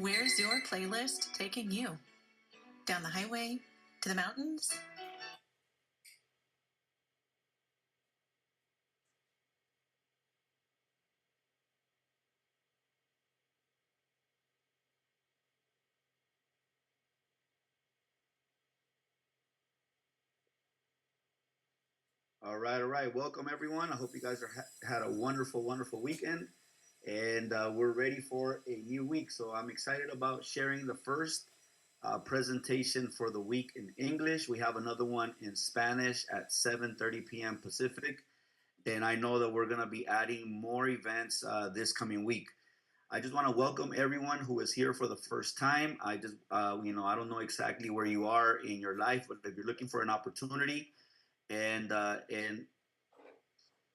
Where's your playlist taking you? Down the highway? To the mountains? All right, all right. Welcome, everyone. I hope you guys had a wonderful, wonderful weekend, and we're ready for a new week. So I'm excited about sharing the first presentation for the week in English. We have another one in Spanish at 7:30 p.m. Pacific, and I know that we're going to be adding more events this coming week. I just want to welcome everyone who is here for the first time. I don't know exactly where you are in your life, but if you're looking for an opportunity and uh, and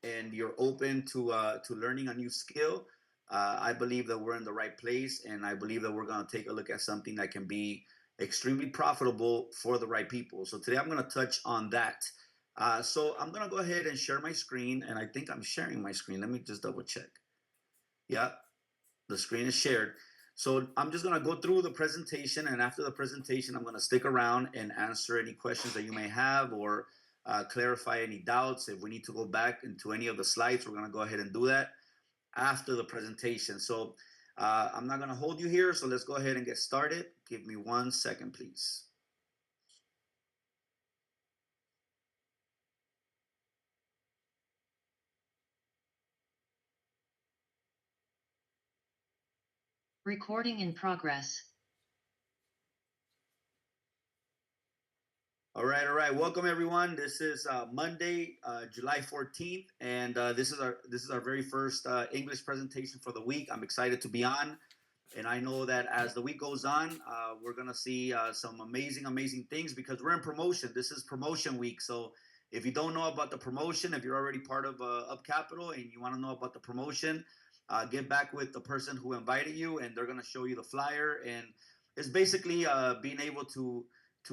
and you're open to learning a new skill, I believe that we're in the right place, and I believe that we're going to take a look at something that can be extremely profitable for the right people. So today I'm going to touch on that. So I'm going to go ahead and share my screen, and I think I'm sharing my screen. Let me just double check. Yeah, the screen is shared. So I'm just going to go through the presentation, and after the presentation, I'm going to stick around and answer any questions that you may have or clarify any doubts. If we need to go back into any of the slides, we're going to go ahead and do that after the presentation. So I'm not going to hold you here, so let's go ahead and get started. Give me 1 second, please. Recording in progress. All right, all right. Welcome everyone. This is Monday, July 14th, and this is our very first English presentation for the week. I'm excited to be on, and I know that as the week goes on, we're gonna see some amazing things because we're in promotion. This is promotion week, so if you don't know about the promotion, if you're already part of Up Capital and you want to know about the promotion, get back with the person who invited you, and they're gonna show you the flyer. And it's basically being able to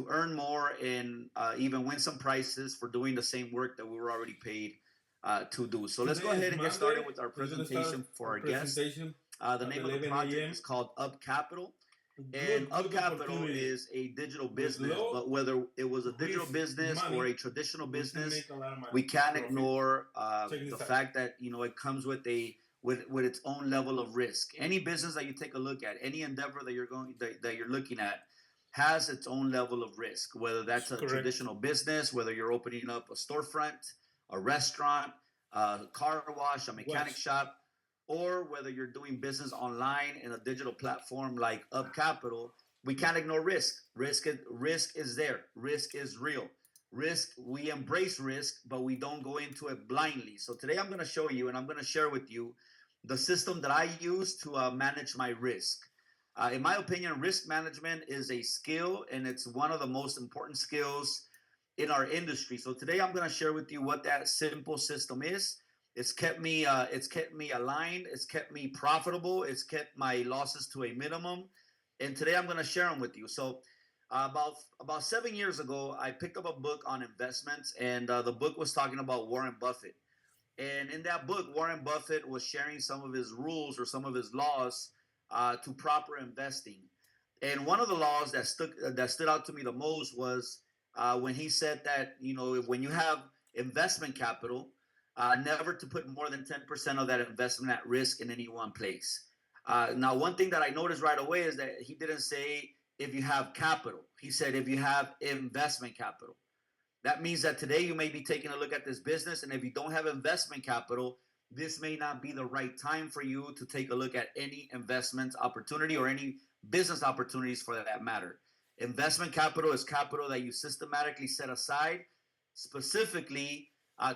earn more and even win some prizes for doing the same work that we were already paid to do. So let's go ahead and get started with our presentation for our guest. The name of the project is called Up Capital. And Up Capital is a digital business, but whether it was a digital business or a traditional business, we can't ignore the fact that it comes with its own level of risk. Any business that you take a look at, any endeavor that you're looking at, has its own level of risk, whether that's a traditional business, whether you're opening up a storefront, a restaurant, a car wash, a mechanic shop, or whether you're doing business online in a digital platform like Up Capital. We can't ignore risk. Risk is there. Risk is real. We embrace risk, but we don't go into it blindly. So today I'm going to show you and I'm going to share with you the system that I use to manage my risk. In my opinion, risk management is a skill, and it's one of the most important skills in our industry. So today I'm going to share with you what that simple system is. It's kept me aligned. It's kept me profitable. It's kept my losses to a minimum. And today I'm going to share them with you. So about 7 years ago, I picked up a book on investments, and the book was talking about Warren Buffett. And in that book, Warren Buffett was sharing some of his rules or some of his laws to proper investing. And one of the laws that stood out to me the most was when he said that when you have investment capital, never to put more than 10% of that investment at risk in any one place. Now, one thing that I noticed right away is that he didn't say if you have capital. He said if you have investment capital. That means that today you may be taking a look at this business, and if you don't have investment capital, this may not be the right time for you to take a look at any investment opportunity or any business opportunities for that matter. Investment capital is capital that you systematically set aside specifically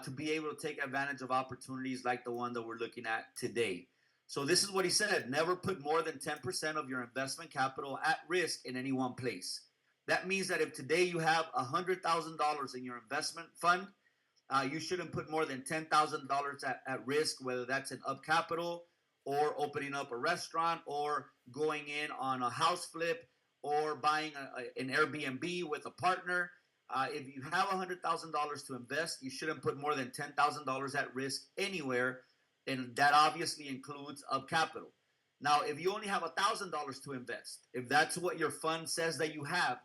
to be able to take advantage of opportunities like the one that we're looking at today. So this is what he said: never put more than 10% of your investment capital at risk in any one place. That means that if today you have $100,000 in your investment fund, you shouldn't put more than $10,000 at risk, whether that's in Up Capital or opening up a restaurant or going in on a house flip or buying an Airbnb with a partner. If you have $100,000 to invest, you shouldn't put more than $10,000 at risk anywhere, and that obviously includes Up Capital. Now, if you only have $1,000 to invest, if that's what your fund says that you have,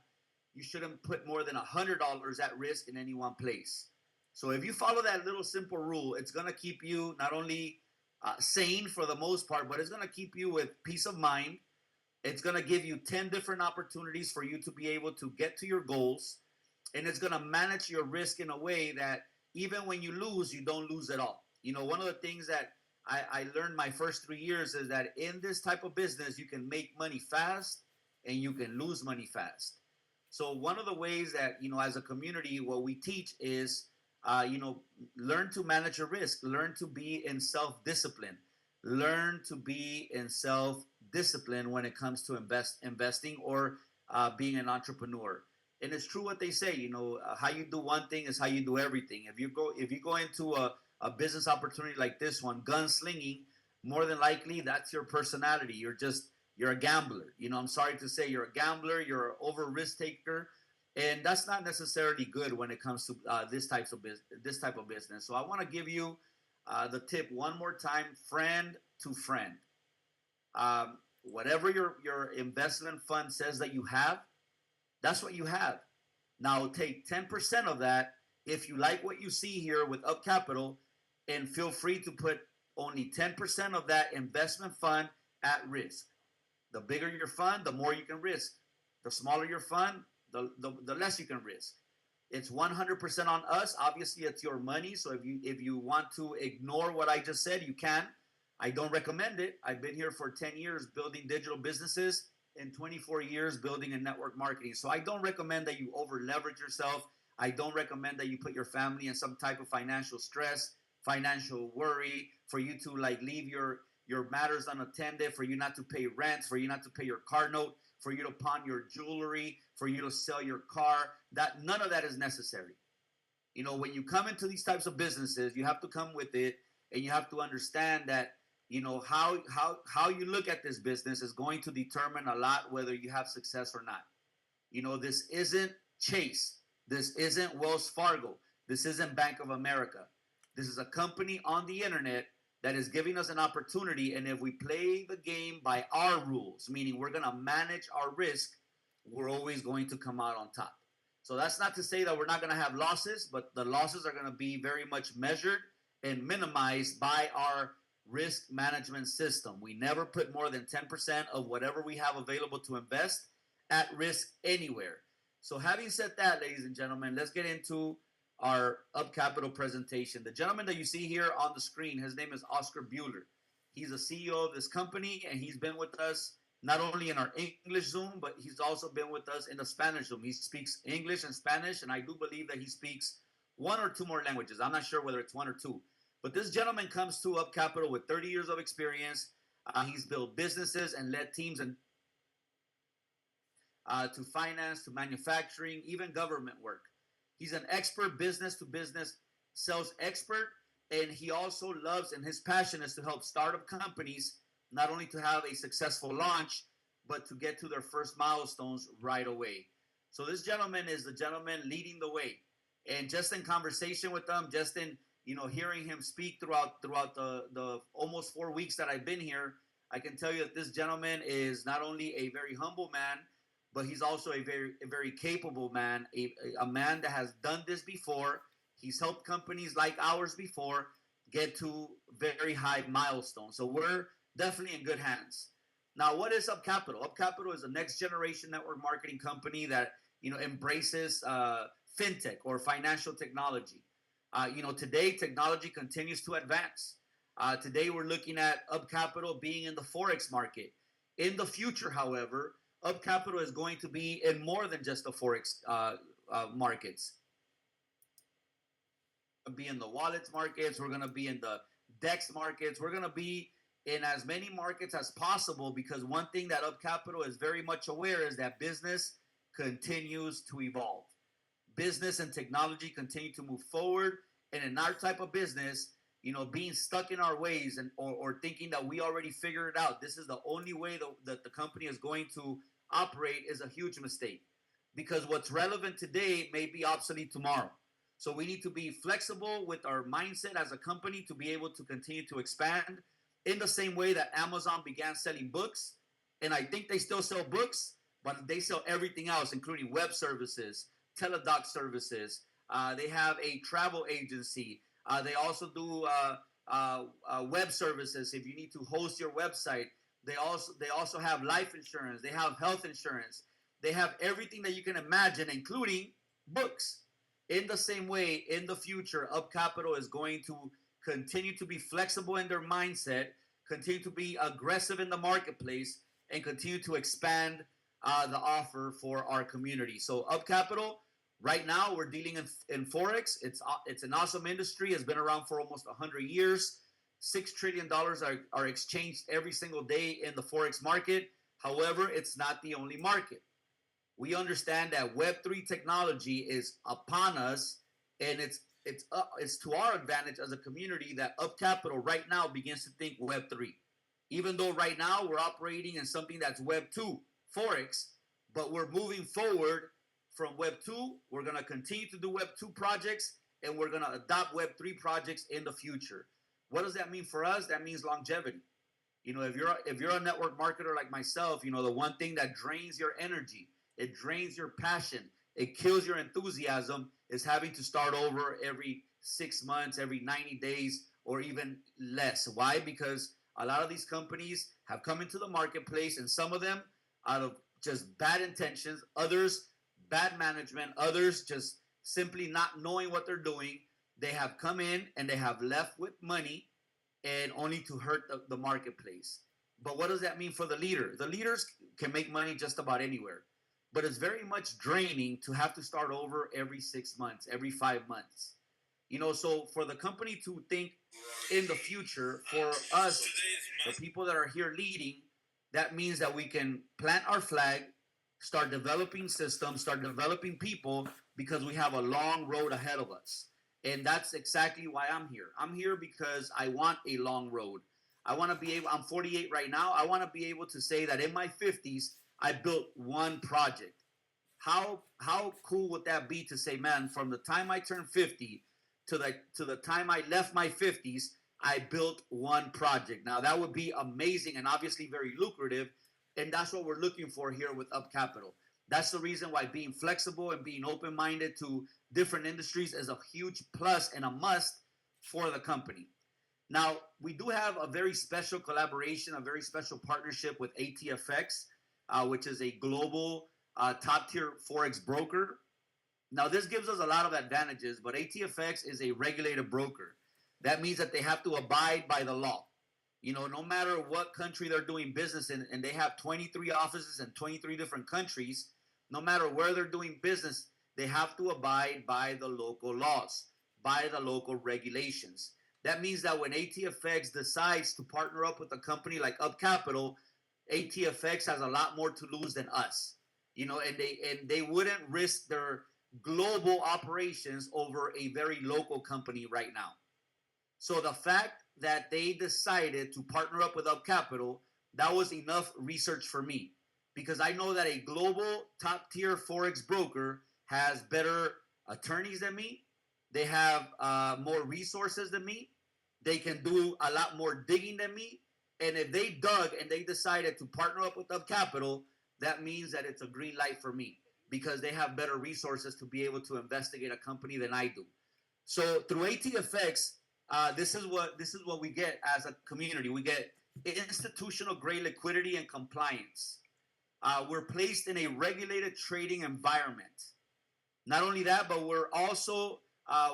you shouldn't put more than $100 at risk in any one place. So if you follow that little simple rule, it's going to keep you not only sane for the most part, but it's going to keep you with peace of mind. It's going to give you 10 different opportunities for you to be able to get to your goals. And it's going to manage your risk in a way that even when you lose, you don't lose at all. One of the things that I learned my first 3 years is that in this type of business, you can make money fast and you can lose money fast. So one of the ways that, as a community, what we teach is, learn to manage your risk, learn to be in self-discipline, learn to be in self-discipline when it comes to investing or being an entrepreneur. And it's true what they say, how you do one thing is how you do everything. If you go into a business opportunity like this one, gunslinging, more than likely that's your personality. You're a gambler. I'm sorry to say, you're a gambler, you're an over risk taker, and that's not necessarily good when it comes to this type of business. So I want to give you the tip one more time: friend to friend. Whatever your investment fund says that you have, that's what you have. Now take 10% of that if you like what you see here with Up Capital, and feel free to put only 10% of that investment fund at risk. The bigger your fund, the more you can risk. The smaller your fund, the less you can risk. It's 100% on us. Obviously, it's your money. So if you want to ignore what I just said, you can. I don't recommend it. I've been here for 10 years building digital businesses and 24 years building in network marketing. So I don't recommend that you over leverage yourself. I don't recommend that you put your family in some type of financial stress, financial worry, for you to leave your matters unattended, for you not to pay rent, for you not to pay your car note, for you to pawn your jewelry, for you to sell your car. None of that is necessary. When you come into these types of businesses, you have to come with it, and you have to understand that how you look at this business is going to determine a lot whether you have success or not. This isn't Chase. This isn't Wells Fargo. This isn't Bank of America. This is a company on the internet that is giving us an opportunity, and if we play the game by our rules, meaning we're going to manage our risk, we're always going to come out on top. So that's not to say that we're not going to have losses, but the losses are going to be very much measured and minimized by our risk management system. We never put more than 10% of whatever we have available to invest at risk anywhere. So having said that, ladies and gentlemen, let's get into our Up Capital presentation. The gentleman that you see here on the screen, his name is Oscar Bueller. He's the CEO of this company, and he's been with us not only in our English Zoom, but he's also been with us in the Spanish Zoom. He speaks English and Spanish, and I do believe that he speaks one or two more languages. I'm not sure whether it's one or two. But this gentleman comes to Up Capital with 30 years of experience. He's built businesses and led teams and to finance, to manufacturing, even government work. He's an expert business-to-business sales expert, and he also loves, and his passion is to help startup companies not only to have a successful launch, but to get to their first milestones right away. So this gentleman is the gentleman leading the way. And just in conversation with him, just in hearing him speak throughout the almost 4 weeks that I've been here, I can tell you that this gentleman is not only a very humble man, but he's also a very capable man, a man that has done this before. He's helped companies like ours before get to very high milestones. So we're definitely in good hands. Now, what is Up Capital? Up Capital is a next generation network marketing company that embraces fintech or financial technology. Today technology continues to advance. Today we're looking at Up Capital being in the Forex market. In the future, however, Up Capital is going to be in more than just the Forex markets. We're going to be in the wallets markets. We're going to be in the DEX markets. We're going to be in as many markets as possible, because one thing that Up Capital is very much aware is that business continues to evolve. Business and technology continue to move forward. And in our type of business, being stuck in our ways or thinking that we already figured it out, this is the only way that the company is going to operate, is a huge mistake, because what's relevant today may be obsolete tomorrow. So we need to be flexible with our mindset as a company to be able to continue to expand in the same way that Amazon began selling books, and I think they still sell books, but they sell everything else, including web services, teledoc services. They have a travel agency. They also do web services if you need to host your website. They also have life insurance. They have health insurance. They have everything that you can imagine, including books. In the same way, in the future, Up Capital is going to continue to be flexible in their mindset, continue to be aggressive in the marketplace, and continue to expand the offer for our community. So Up Capital, right now we're dealing in Forex. It's an awesome industry. It's been around for almost 100 years. $6 trillion are exchanged every single day in the Forex market. However, it's not the only market. We understand that Web3 technology is upon us, and it's to our advantage as a community that Up Capital right now begins to think Web3. Even though right now we're operating in something that's Web2, Forex, but we're moving forward from Web2. We're going to continue to do Web2 projects, and we're going to adopt Web3 projects in the future. What does that mean for us? That means longevity. If you're a network marketer like myself, the one thing that drains your energy, it drains your passion, it kills your enthusiasm, is having to start over every 6 months, every 90 days, or even less. Why? Because a lot of these companies have come into the marketplace, and some of them out of just bad intentions, others bad management, others just simply not knowing what they're doing. They have come in and they have left with money and only to hurt the marketplace. But what does that mean for the leader? The leaders can make money just about anywhere. But it's very much draining to have to start over every 6 months, every 5 months. So for the company to think in the future, for us, the people that are here leading, that means that we can plant our flag, start developing systems, start developing people, because we have a long road ahead of us. And that's exactly why I'm here. I'm here because I want a long road. I want to be able, I'm 48 right now. I want to be able to say that in my 50s, I built one project. How cool would that be to say, man, from the time I turned 50 to the time I left my 50s, I built one project. Now that would be amazing and obviously very lucrative, and that's what we're looking for here with Up Capital. That's the reason why being flexible and being open-minded to different industries is a huge plus and a must for the company. Now, we do have a very special collaboration, a very special partnership with ATFX, which is a global top-tier Forex broker. Now, this gives us a lot of advantages, but ATFX is a regulated broker. That means that they have to abide by the law. No matter what country they're doing business in, and they have 23 offices in 23 different countries, no matter where they're doing business, they have to abide by the local laws, by the local regulations. That means that when ATFX decides to partner up with a company like Up Capital, ATFX has a lot more to lose than us. And they wouldn't risk their global operations over a very local company right now. So the fact that they decided to partner up with Up Capital, that was enough research for me, because I know that a global top-tier Forex broker has better attorneys than me. They have more resources than me. They can do a lot more digging than me. And if they dug and they decided to partner up with Up Capital, that means that it's a green light for me, because they have better resources to be able to investigate a company than I do. So through ATFX, this is what we get as a community. We get institutional grade liquidity and compliance. We're placed in a regulated trading environment. Not only that, but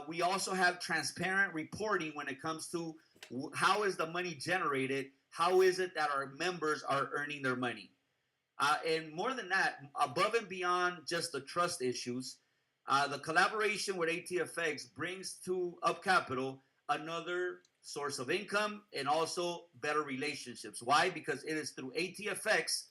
we also have transparent reporting when it comes to how is the money generated, how is it that our members are earning their money. And more than that, above and beyond just the trust issues, the collaboration with ATFX brings to Up Capital another source of income and also better relationships. Why? Because it is through ATFX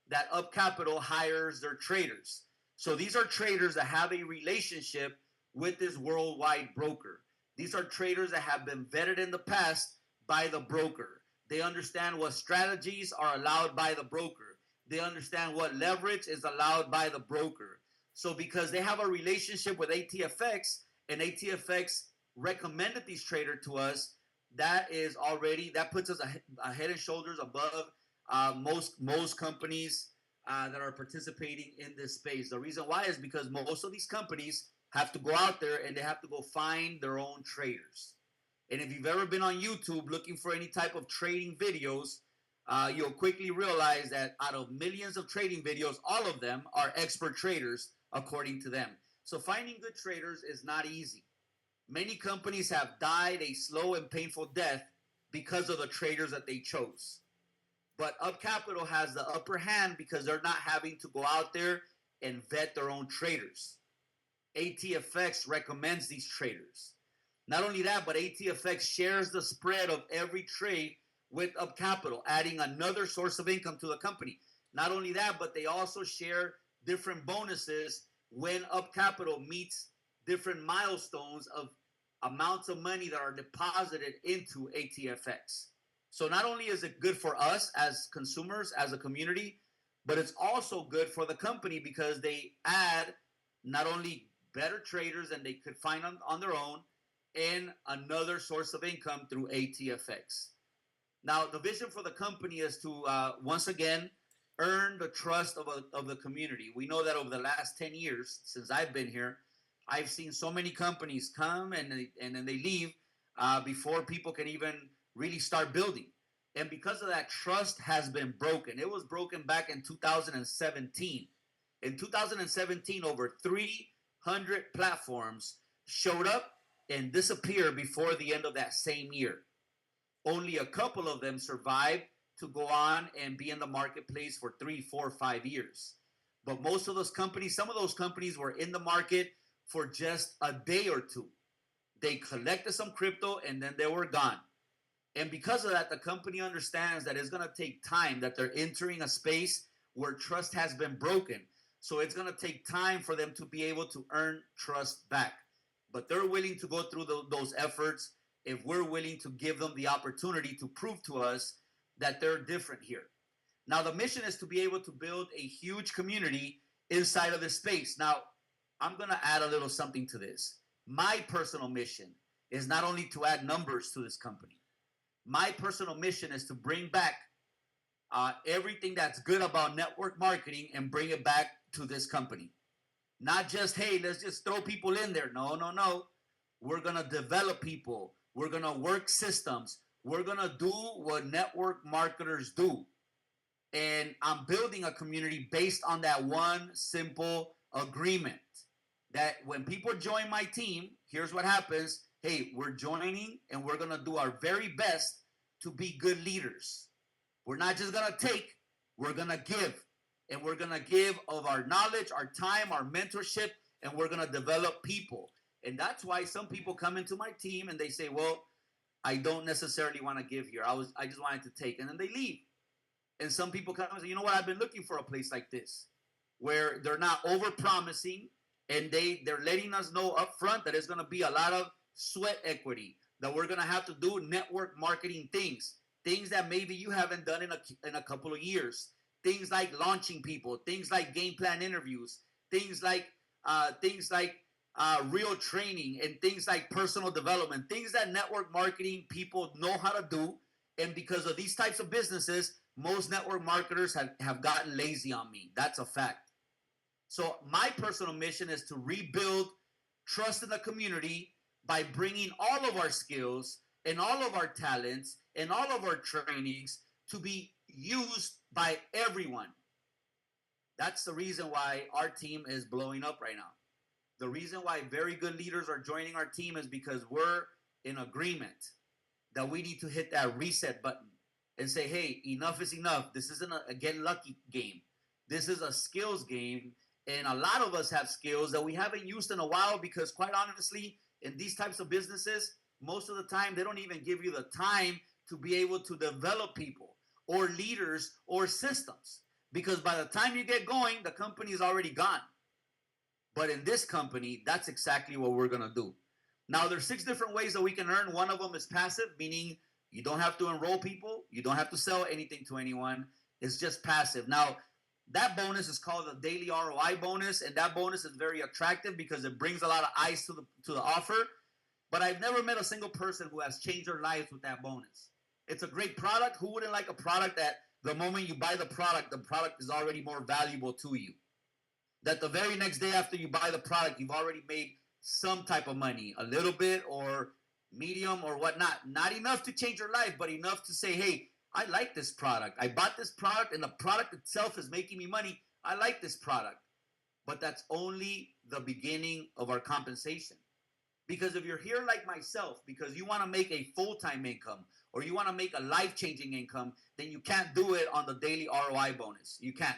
that Up Capital hires their traders. So these are traders that have a relationship with this worldwide broker. These are traders that have been vetted in the past by the broker. They understand what strategies are allowed by the broker. They understand what leverage is allowed by the broker. So because they have a relationship with ATFX, and ATFX recommended these traders to us, that puts us a head and shoulders above most companies that are participating in this space. The reason why is because most of these companies have to go out there and they have to go find their own traders. And if you've ever been on YouTube looking for any type of trading videos, you'll quickly realize that out of millions of trading videos, all of them are expert traders according to them. So finding good traders is not easy. Many companies have died a slow and painful death because of the traders that they chose. But Up Capital has the upper hand because they're not having to go out there and vet their own traders. ATFX recommends these traders. Not only that, but ATFX shares the spread of every trade with Up Capital, adding another source of income to the company. Not only that, but they also share different bonuses when Up Capital meets different milestones of amounts of money that are deposited into ATFX. So not only is it good for us as consumers, as a community, but it's also good for the company because they add not only better traders than they could find on their own and another source of income through ATFX. Now, the vision for the company is to, once again, earn the trust of the community. We know that over the last 10 years, since I've been here, I've seen so many companies come and then they leave before people can even really start building. And because of that, trust has been broken. It was broken back in 2017. In 2017, over 300 platforms showed up and disappeared before the end of that same year. Only a couple of them survived to go on and be in the marketplace for 3, 4, 5 years. But most of those companies, some of those companies were in the market for just a day or two. They collected some crypto and then they were gone. And because of that, the company understands that it's going to take time, that they're entering a space where trust has been broken. So it's going to take time for them to be able to earn trust back. But they're willing to go through those efforts if we're willing to give them the opportunity to prove to us that they're different here. Now, the mission is to be able to build a huge community inside of this space. Now, I'm going to add a little something to this. My personal mission is not only to add numbers to this company. My personal mission is to bring back everything that's good about network marketing and bring it back to this company. Not just, hey, let's just throw people in there. No, no, no. We're going to develop people. We're going to work systems. We're going to do what network marketers do. And I'm building a community based on that one simple agreement that when people join my team, here's what happens. Hey, we're joining and we're going to do our very best to be good leaders. We're not just going to take, we're going to give. And we're going to give of our knowledge, our time, our mentorship, and we're going to develop people. And that's why some people come into my team and they say, well, I don't necessarily want to give here. I just wanted to take. And then they leave. And some people come and say, you know what, I've been looking for a place like this where they're not over-promising and they're letting us know up front that it's going to be a lot of sweat equity, that we're going to have to do network marketing things that maybe you haven't done in a couple of years. Things like launching people, things like game plan interviews, things like real training, and things like personal development, things that network marketing people know how to do. And because of these types of businesses, most network marketers have gotten lazy on me. That's a fact. So my personal mission is to rebuild trust in the community by bringing all of our skills and all of our talents and all of our trainings to be used by everyone. That's the reason why our team is blowing up right now. The reason why very good leaders are joining our team is because we're in agreement that we need to hit that reset button and say, hey, enough is enough. This isn't a get lucky game. This is a skills game. And a lot of us have skills that we haven't used in a while because, quite honestly, in these types of businesses, most of the time, they don't even give you the time to be able to develop people or leaders or systems. Because by the time you get going, the company is already gone. But in this company, that's exactly what we're going to do. Now, there's 6 different ways that we can earn. One of them is passive, meaning you don't have to enroll people. You don't have to sell anything to anyone. It's just passive. Now, that bonus is called the daily ROI bonus, and that bonus is very attractive because it brings a lot of eyes to the offer. But I've never met a single person who has changed their lives with that bonus. It's a great product. Who wouldn't like a product that the moment you buy the product is already more valuable to you? That the very next day after you buy the product, you've already made some type of money, a little bit or medium or whatnot. Not enough to change your life, but enough to say, hey, I like this product. I bought this product and the product itself is making me money. I like this product. But that's only the beginning of our compensation. Because if you're here like myself, because you want to make a full-time income or you want to make a life-changing income, then you can't do it on the daily ROI bonus. You can't.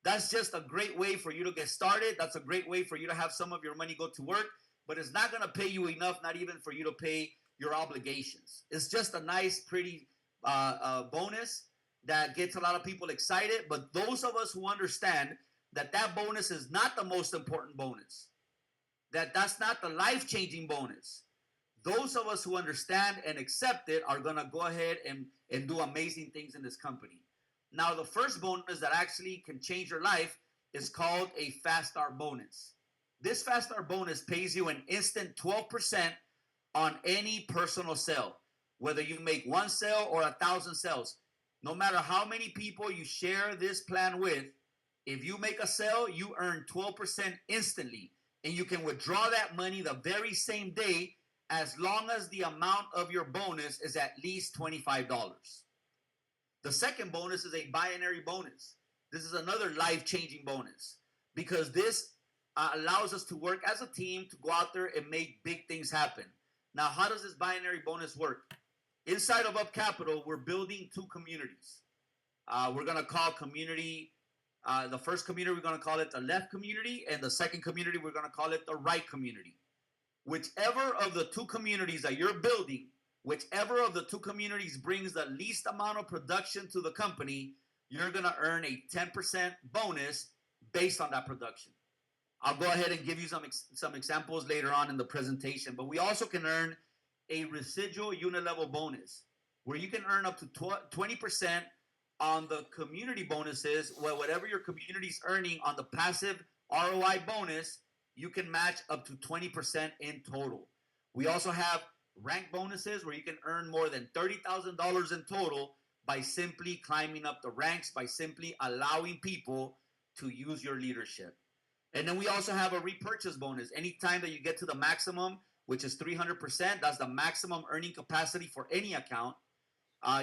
That's just a great way for you to get started. That's a great way for you to have some of your money go to work, but it's not going to pay you enough, not even for you to pay your obligations. It's just a nice, pretty bonus that gets a lot of people excited, but those of us who understand that that bonus is not the most important bonus, that's not the life-changing bonus, those of us who understand and accept it are going to go ahead and do amazing things in this company. Now, the first bonus that actually can change your life is called a fast start bonus. This fast start bonus pays you an instant 12% on any personal sale, whether you make one sale or 1,000 sales. No matter how many people you share this plan with, if you make a sale, you earn 12% instantly, and you can withdraw that money the very same day as long as the amount of your bonus is at least $25. The second bonus is a binary bonus. This is another life-changing bonus because this allows us to work as a team to go out there and make big things happen. Now, how does this binary bonus work? Inside of Up Capital, we're building two communities. We're going to call the first community, we're going to call it the left community, and the second community, we're going to call it the right community. Whichever of the two communities that you're building, whichever of the two communities brings the least amount of production to the company, you're going to earn a 10% bonus based on that production. I'll go ahead and give you some examples later on in the presentation, but we also can earn a residual unit level bonus where you can earn up to 20% on the community bonuses, where whatever your community is earning on the passive ROI bonus, you can match up to 20% in total. We also have rank bonuses where you can earn more than $30,000 in total by simply climbing up the ranks, by simply allowing people to use your leadership. And then we also have a repurchase bonus. Anytime that you get to the maximum, which is 300%, that's the maximum earning capacity for any account,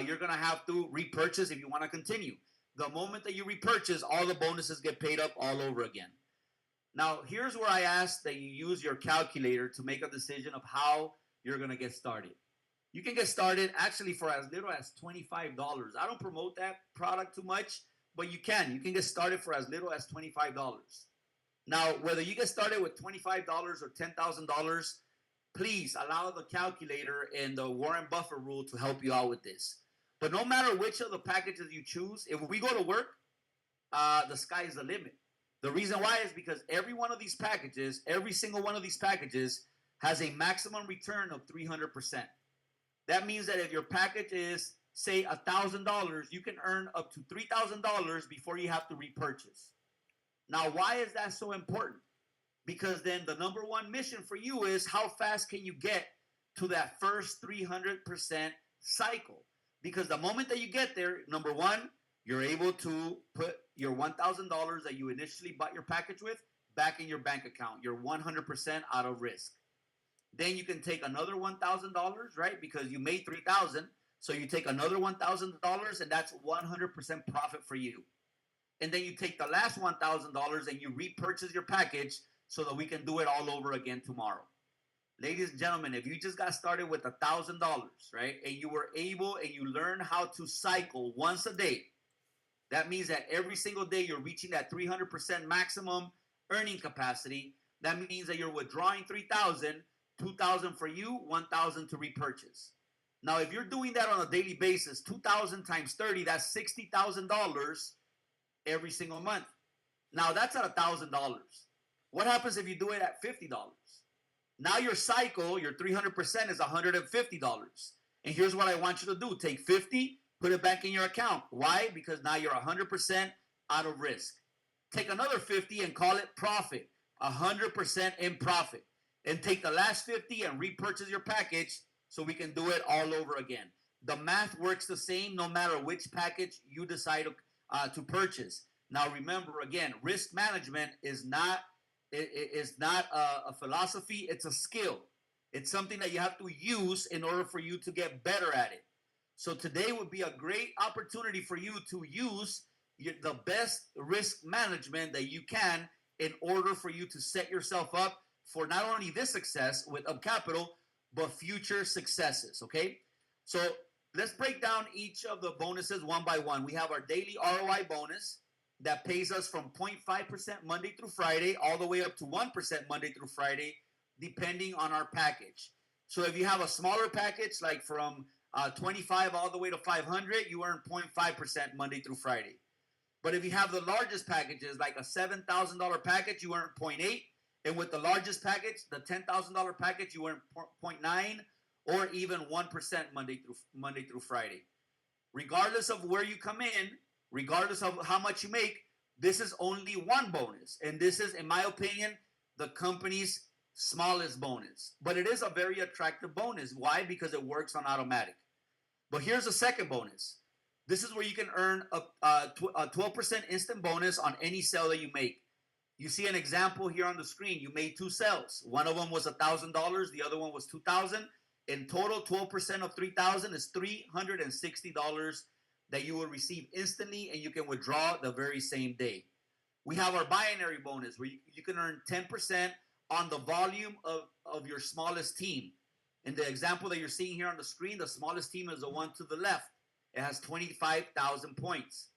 you're going to have to repurchase if you want to continue. The moment that you repurchase, all the bonuses get paid up all over again. Now, here's where I ask that you use your calculator to make a decision of how you're going to get started. You can get started actually for as little as $25. I don't promote that product too much, but you can. You can get started for as little as $25. Now, whether you get started with $25 or $10,000, please allow the calculator and the Warren Buffett rule to help you out with this. But no matter which of the packages you choose, if we go to work, the sky is the limit. The reason why is because every one of these packages, every single one of these packages has a maximum return of 300%. That means that if your package is, say, $1,000, you can earn up to $3,000 before you have to repurchase. Now, why is that so important? Because then the number one mission for you is how fast can you get to that first 300% cycle? Because the moment that you get there, number one, you're able to put your $1,000 that you initially bought your package with back in your bank account. You're 100% out of risk. Then you can take another $1,000, right? Because you made $3,000. So you take another $1,000 and that's 100% profit for you. And then you take the last $1,000 and you repurchase your package so that we can do it all over again tomorrow. Ladies and gentlemen, if you just got started with $1,000, right, and you were able and you learn how to cycle once a day, that means that every single day you're reaching that 300% maximum earning capacity. That means that you're withdrawing $3,000, $2,000 for you, $1,000 to repurchase. Now, if you're doing that on a daily basis, 2,000 times 30, that's $60,000 every single month. Now, that's at $1,000. What happens if you do it at $50? Now your cycle, your 300% is $150. And here's what I want you to do. Take 50, put it back in your account. Why? Because now you're 100% out of risk. Take another 50 and call it profit. 100% in profit. and take the last 50 and repurchase your package so we can do it all over again. The math works the same no matter which package you decide to purchase. Now remember, again, risk management is not a philosophy, it's a skill. It's something that you have to use in order for you to get better at it. So today would be a great opportunity for you to use the best risk management that you can in order for you to set yourself up for not only this success with Up Capital, but future successes, okay? So let's break down each of the bonuses one by one. We have our daily ROI bonus that pays us from 0.5% Monday through Friday all the way up to 1% Monday through Friday, depending on our package. So if you have a smaller package, like from 25 all the way to 500, you earn 0.5% Monday through Friday. But if you have the largest packages, like a $7,000 package, you earn 0.8. And with the largest package, the $10,000 package, you earn 0.9 or even 1% Monday through Friday. Regardless of where you come in, regardless of how much you make, this is only one bonus. And this is, in my opinion, the company's smallest bonus. But it is a very attractive bonus. Why? Because it works on automatic. But here's the second bonus. This is where you can earn a 12% instant bonus on any sale that you make. You see an example here on the screen. You made 2 sales. One of them was $1,000. The other one was $2,000. In total, 12% of $3,000 is $360 that you will receive instantly, and you can withdraw the very same day. We have our binary bonus where you can earn 10% on the volume of your smallest team. In the example that you're seeing here on the screen, the smallest team is the one to the left. It has 25,000 points.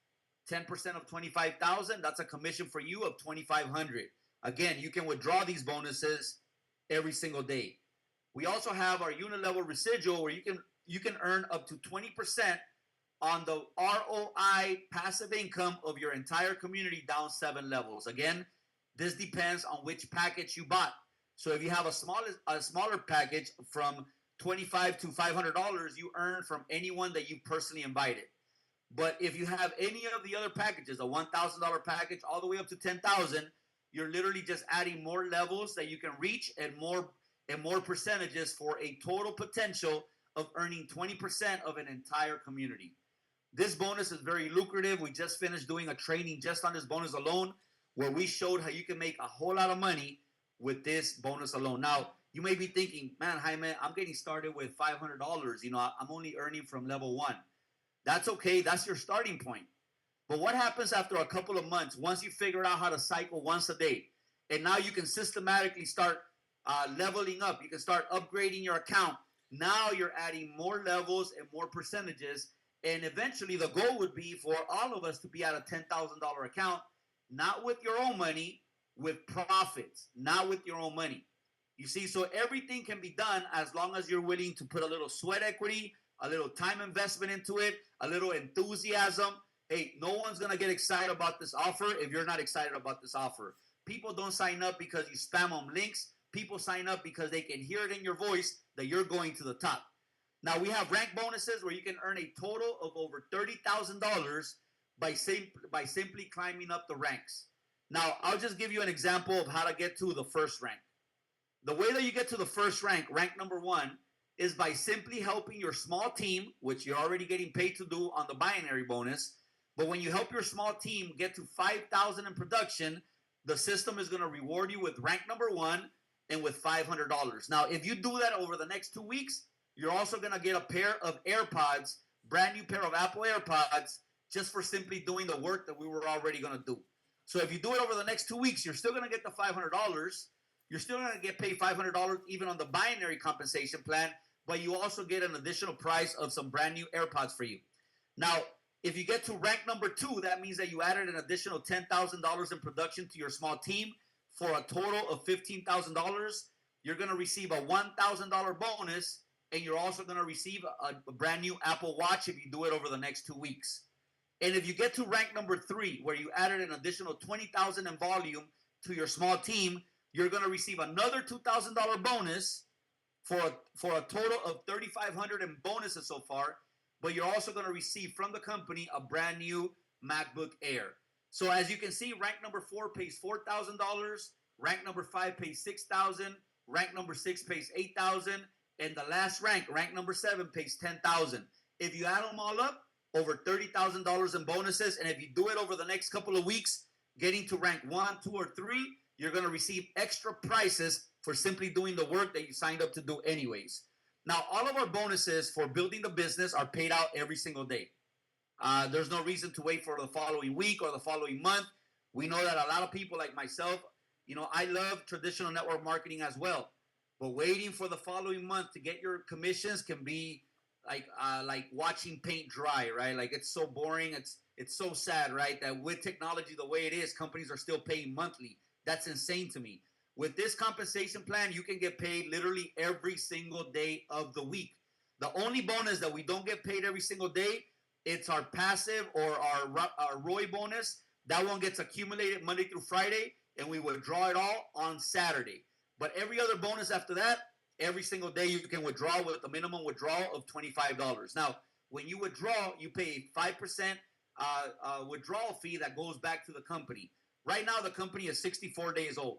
10% of 25,000, that's a commission for you of 2,500. Again, you can withdraw these bonuses every single day. We also have our unit level residual where you can earn up to 20% on the ROI passive income of your entire community down 7 levels. Again, this depends on which package you bought. So if you have a smaller package from $25 to $500, you earn from anyone that you personally invited. But if you have any of the other packages, a $1,000 package all the way up to $10,000, you're literally just adding more levels that you can reach and more percentages for a total potential of earning 20% of an entire community. This bonus is very lucrative. We just finished doing a training just on this bonus alone where we showed how you can make a whole lot of money with this bonus alone. Now, you may be thinking, man, Jaime, I'm getting started with $500. You know, I'm only earning from level 1. That's okay. That's your starting point. But what happens after a couple of months, once you figure out how to cycle once a day, and now you can systematically start leveling up. You can start upgrading your account. Now you're adding more levels and more percentages. And eventually the goal would be for all of us to be at a $10,000 account, not with your own money, with profits, not with your own money. You see, so everything can be done as long as you're willing to put a little sweat equity, a little time investment into it, a little enthusiasm. Hey, no one's going to get excited about this offer if you're not excited about this offer. People don't sign up because you spam them links. People sign up because they can hear it in your voice that you're going to the top. Now, we have rank bonuses where you can earn a total of over $30,000 by simply climbing up the ranks. Now, I'll just give you an example of how to get to the first rank. The way that you get to the first rank, rank number 1, is by simply helping your small team, which you're already getting paid to do on the binary bonus. But when you help your small team get to 5,000 in production, the system is going to reward you with rank number 1 and with $500. Now, if you do that over the next 2 weeks, you're also going to get a pair of AirPods, brand new pair of Apple AirPods, just for simply doing the work that we were already going to do. So if you do it over the next 2 weeks, you're still going to get the $500. You're still going to get paid $500 even on the binary compensation plan, but you also get an additional price of some brand new AirPods for you. Now, if you get to rank number 2, that means that you added an additional $10,000 in production to your small team for a total of $15,000. You're going to receive a $1,000 bonus, and you're also going to receive a brand new Apple Watch if you do it over the next 2 weeks. And if you get to rank number 3, where you added an additional $20,000 in volume to your small team, you're going to receive another $2,000 bonus for a total of $3,500 in bonuses so far. But you're also going to receive from the company a brand new MacBook Air. So as you can see, rank number 4 pays $4,000. Rank number 5 pays $6,000. rank number 6 pays 8,000, and the last rank number 7, pays 10,000. If you add them all up, over $30,000 in bonuses, and if you do it over the next couple of weeks, getting to rank 1, 2, or 3, you're going to receive extra prizes for simply doing the work that you signed up to do anyways. Now, all of our bonuses for building the business are paid out every single day. There's no reason to wait for the following week or the following month. We know that a lot of people like myself, I love traditional network marketing as well. But waiting for the following month to get your commissions can be like watching paint dry, right? Like it's so boring. It's so sad, right? That with technology the way it is, companies are still paying monthly. That's insane to me. With this compensation plan, you can get paid literally every single day of the week. The only bonus that we don't get paid every single day, it's our passive or our ROI bonus. That one gets accumulated Monday through Friday, and we withdraw it all on Saturday. But every other bonus after that, every single day you can withdraw with a minimum withdrawal of $25. Now, when you withdraw, you pay a 5% withdrawal fee that goes back to the company. Right now, the company is 64 days old.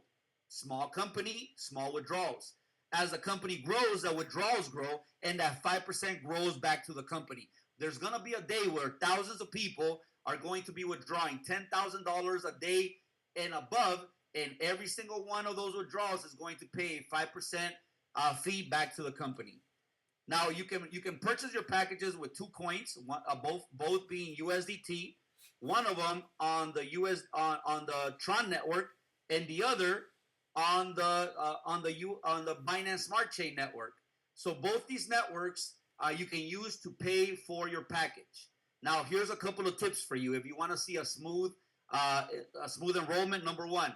Small company, small withdrawals. As the company grows, the withdrawals grow, and that 5% grows back to the company. There's going to be a day where thousands of people are going to be withdrawing $10,000 a day and above, and every single one of those withdrawals is going to pay a 5% fee back to the company. Now you can purchase your packages with 2 coins, both being USDT. One of them on the on the Tron network, and the other on the Binance Smart Chain network. So both these networks you can use to pay for your package. Now here's a couple of tips for you if you want to see a smooth enrollment. Number 1,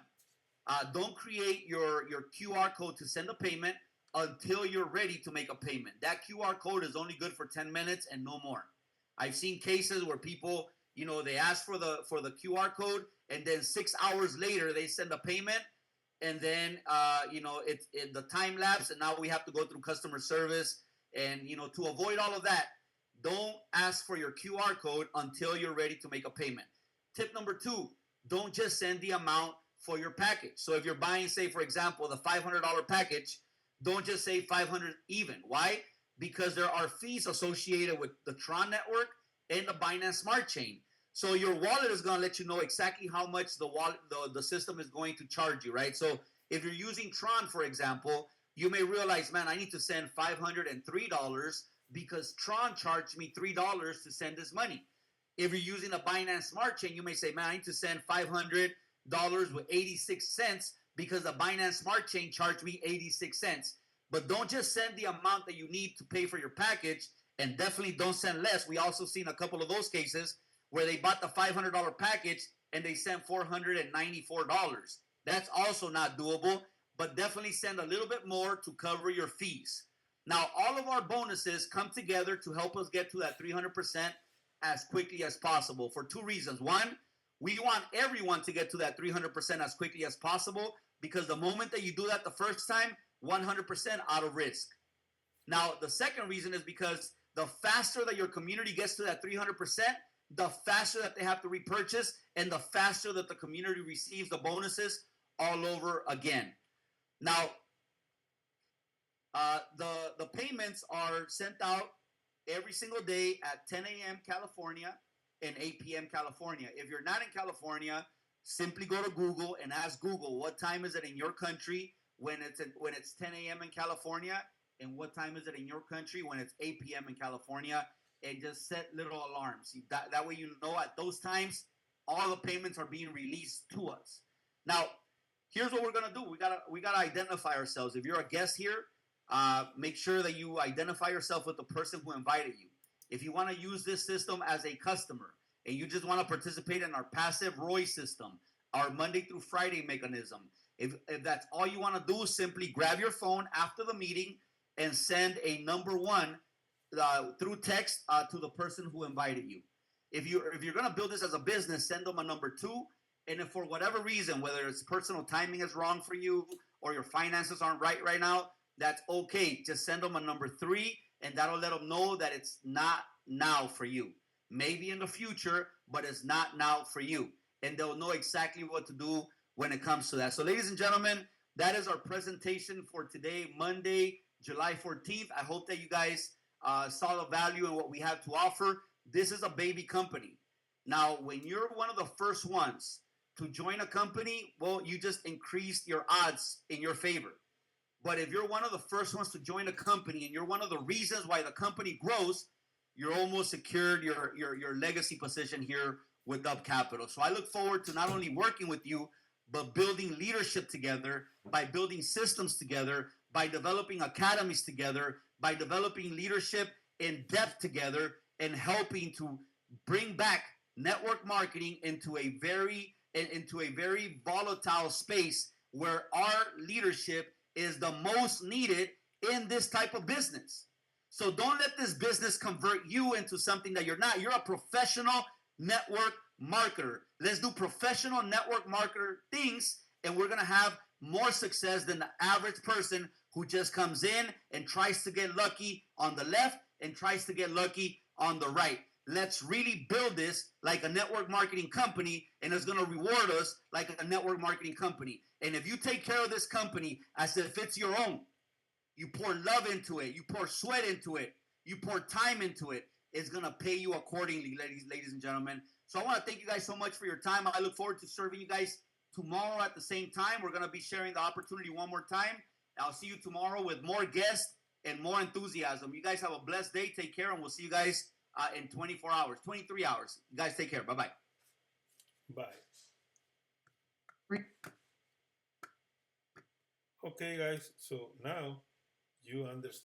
don't create your QR code to send a payment until you're ready to make a payment. That QR code is only good for 10 minutes and no more. I've seen cases where people, they ask for the QR code, and then 6 hours later they send a payment, and then it's the time lapse, and now we have to go through customer service. And to avoid all of that, don't ask for your QR code until you're ready to make a payment. Tip number 2, don't just send the amount for your package. So if you're buying, say, for example, the $500 package, don't just say 500 even. Why? Because there are fees associated with the Tron network and the Binance Smart Chain. So your wallet is going to let you know exactly how much the system is going to charge you, right? So if you're using Tron, for example, you may realize, man, I need to send $503 because Tron charged me $3 to send this money. If you're using a Binance Smart Chain, you may say, man, I need to send $500 with 86 cents because the Binance Smart Chain charged me 86 cents. But don't just send the amount that you need to pay for your package, and definitely don't send less. We also seen a couple of those cases where they bought the $500 package and they sent $494. That's also not doable, but definitely send a little bit more to cover your fees. Now, all of our bonuses come together to help us get to that 300% as quickly as possible for 2 reasons. 1, we want everyone to get to that 300% as quickly as possible, because the moment that you do that the first time, 100% out of risk. Now, the second reason is because the faster that your community gets to that 300%, the faster that they have to repurchase, and the faster that the community receives the bonuses all over again. Now, the payments are sent out every single day at 10 a.m. California and 8 p.m. California. If you're not in California, simply go to Google and ask Google, what time is it in your country when it's 10 a.m. in California, and what time is it in your country when it's 8 p.m. in California, and just set little alarms. That way you know at those times all the payments are being released to us. Now, here's what we're gonna do. We gotta identify ourselves. If you're a guest here, make sure that you identify yourself with the person who invited you. If you want to use this system as a customer and you just want to participate in our passive ROI system, our Monday through Friday mechanism, if that's all you want to do, simply grab your phone after the meeting and send a number 1 through text to the person who invited you. If you're going to build this as a business, send them a number 2. And if for whatever reason, whether it's personal timing is wrong for you or your finances aren't right now, that's okay. Just send them a number 3, and that'll let them know that it's not now for you. Maybe in the future, but it's not now for you. And they'll know exactly what to do when it comes to that. So ladies and gentlemen, that is our presentation for today, Monday, July 14th. I hope that you guys saw the value in what we have to offer. This is a baby company. Now, when you're one of the first ones to join a company, well, you just increased your odds in your favor. But if you're one of the first ones to join a company and you're one of the reasons why the company grows, you're almost secured your legacy position here with Up Capital. So I look forward to not only working with you, but building leadership together, by building systems together, by developing academies together, by developing leadership in depth together, and helping to bring back network marketing into a very volatile space where our leadership is the most needed in this type of business. So don't let this business convert you into something that you're not. You're a professional network marketer. Let's do professional network marketer things, and we're going to have more success than the average person who just comes in and tries to get lucky on the left and tries to get lucky on the right. Let's really build this like a network marketing company, and it's going to reward us like a network marketing company. And if you take care of this company as if it's your own, you pour love into it, you pour sweat into it, you pour time into it, it's going to pay you accordingly, ladies and gentlemen. So I want to thank you guys so much for your time. I look forward to serving you guys tomorrow at the same time. We're going to be sharing the opportunity one more time. I'll see you tomorrow with more guests and more enthusiasm. You guys have a blessed day. Take care, and we'll see you guys in 24 hours, 23 hours. You guys take care. Bye-bye. Bye. Okay, guys. So now you understand.